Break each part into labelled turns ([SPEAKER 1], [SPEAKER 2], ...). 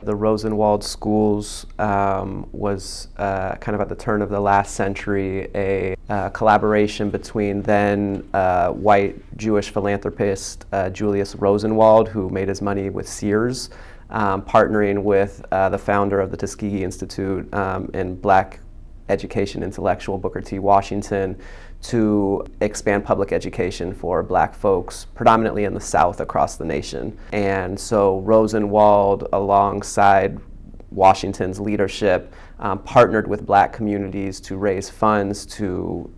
[SPEAKER 1] The Rosenwald schools was kind of at the turn of the last century a collaboration between then white Jewish philanthropist Julius Rosenwald, who made his money with Sears, partnering with the founder of the Tuskegee Institute and Black education intellectual Booker T. Washington to expand public education for Black folks, predominantly in the South across the nation. And so Rosenwald, alongside Washington's leadership, partnered with Black communities to raise funds to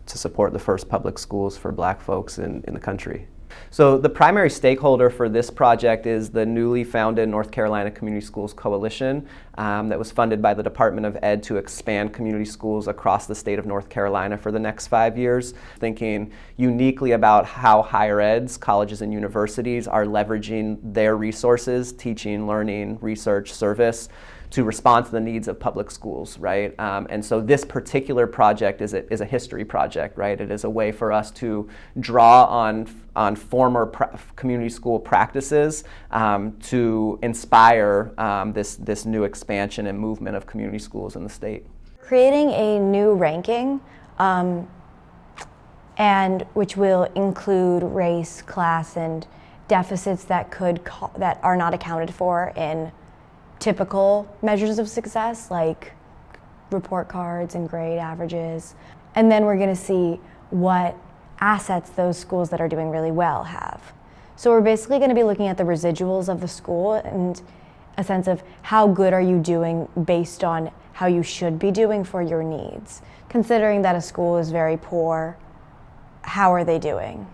[SPEAKER 1] support the first public schools for Black folks in the country. So the primary stakeholder for this project is the newly founded North Carolina Community Schools Coalition that was funded by the Department of Ed to expand community schools across the state of North Carolina for the next 5 years, thinking uniquely about how higher eds, colleges and universities are leveraging their resources, teaching, learning, research, service, to respond to the needs of public schools, right? And so this particular project is a history project, right? It is a way for us to draw on former community school practices to inspire this new expansion and movement of community schools in the state.
[SPEAKER 2] Creating a new ranking, and which will include race, class, and deficits that are not accounted for in typical measures of success, like report cards and grade averages. And then we're going to see what assets those schools that are doing really well have. So we're basically going to be looking at the residuals of the school and a sense of how good are you doing based on how you should be doing for your needs. Considering that a school is very poor, how are they doing?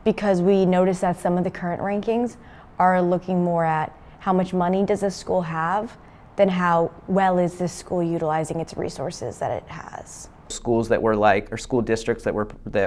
[SPEAKER 2] Because we notice that some of the current rankings are looking more at how much money does this school have than how well is this school utilizing its resources that it has.
[SPEAKER 1] Schools that were like, or school districts that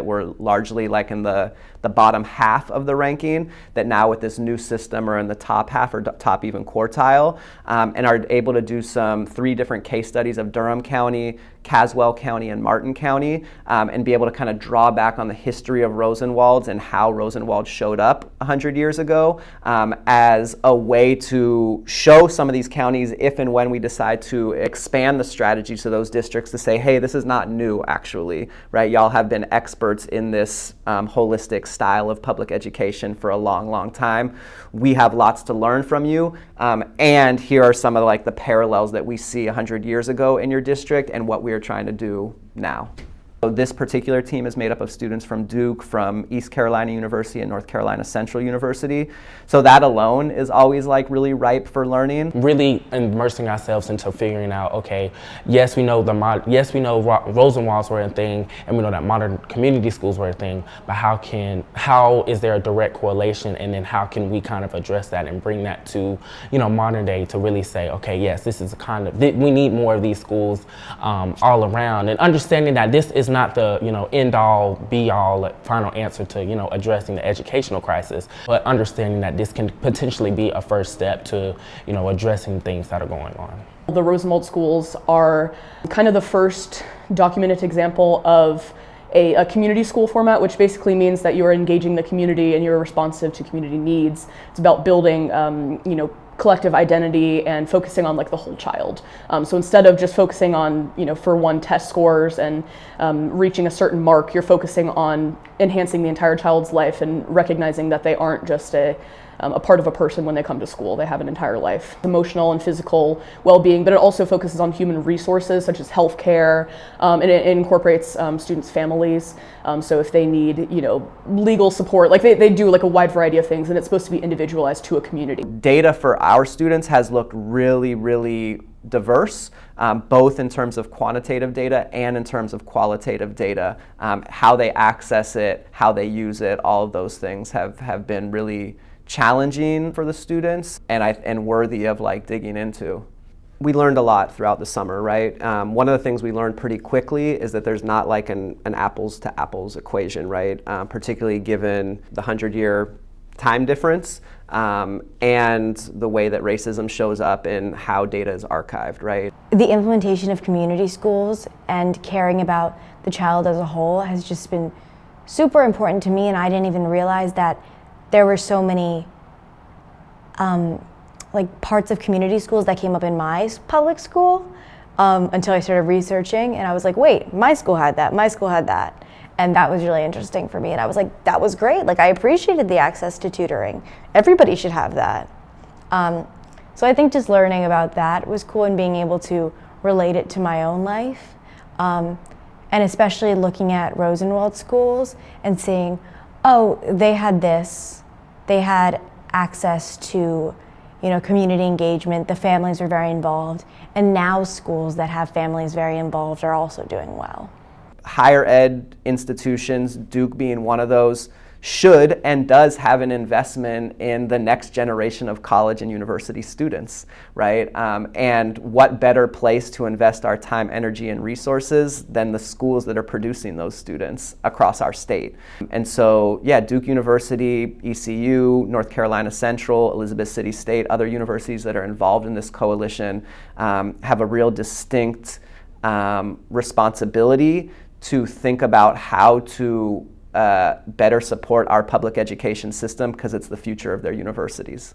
[SPEAKER 1] were largely like in the bottom half of the ranking, that now with this new system are in the top half or top even quartile, and are able to do 3 different case studies of Durham County, Caswell County, and Martin County, and be able to kind of draw back on the history of Rosenwald's and how Rosenwald showed up 100 years ago as a way to show some of these counties, if and when we decide to expand the strategy to those districts, to say, hey, this is not new actually, right? Y'all have been experts in this holistic style of public education for a long, long time. We have lots to learn from you, and here are some of the parallels that we see 100 years ago in your district and what we are trying to do now. So this particular team is made up of students from Duke, from East Carolina University, and North Carolina Central University. So that alone is always really ripe for learning.
[SPEAKER 3] Really immersing ourselves into figuring out, okay, yes, we know Rosenwalds were a thing, and we know that modern community schools were a thing, but how is there a direct correlation, and then how can we kind of address that and bring that to, modern day, to really say, okay, yes, this is we need more of these schools all around, and understanding that this is not the end all be all final answer to addressing the educational crisis, but understanding that this can potentially be a first step to addressing things that are going on.
[SPEAKER 4] The Rosenwald schools are kind of the first documented example of a community school format, which basically means that you're engaging the community and you're responsive to community needs. It's about building collective identity and focusing on the whole child. So instead of just focusing on for one test scores and reaching a certain mark, you're focusing on enhancing the entire child's life and recognizing that they aren't just a part of a person when they come to school. They have an entire life. Emotional and physical well-being, but it also focuses on human resources such as healthcare, and it incorporates students' families. So if they need, legal support, they do a wide variety of things, and it's supposed to be individualized to a community.
[SPEAKER 1] Data for our students has looked really, really diverse, both in terms of quantitative data and in terms of qualitative data. How they access it, how they use it, all of those things have been really challenging for the students and worthy of digging into. We learned a lot throughout the summer, right? One of the things we learned pretty quickly is that there's not an apples to apples equation, right? Particularly given the 100-year time difference and the way that racism shows up in how data is archived, right?
[SPEAKER 2] The implementation of community schools and caring about the child as a whole has just been super important to me, and I didn't even realize that there were so many like parts of community schools that came up in my public school until I started researching, and I was like, wait, my school had that, my school had that. And that was really interesting for me. And I was like, that was great. Like, I appreciated the access to tutoring. Everybody should have that. So I think just learning about that was cool, and being able to relate it to my own life. And especially looking at Rosenwald schools and seeing, oh, they had this. They had access to, you know, community engagement. The families were very involved. And now schools that have families very involved are also doing well.
[SPEAKER 1] Higher ed institutions, Duke being one of those, should and does have an investment in the next generation of college and university students, right? And what better place to invest our time, energy, and resources than the schools that are producing those students across our state. And so, yeah, Duke University, ECU, North Carolina Central, Elizabeth City State, other universities that are involved in this coalition have a real distinct responsibility to think about how to better support our public education system, because it's the future of their universities.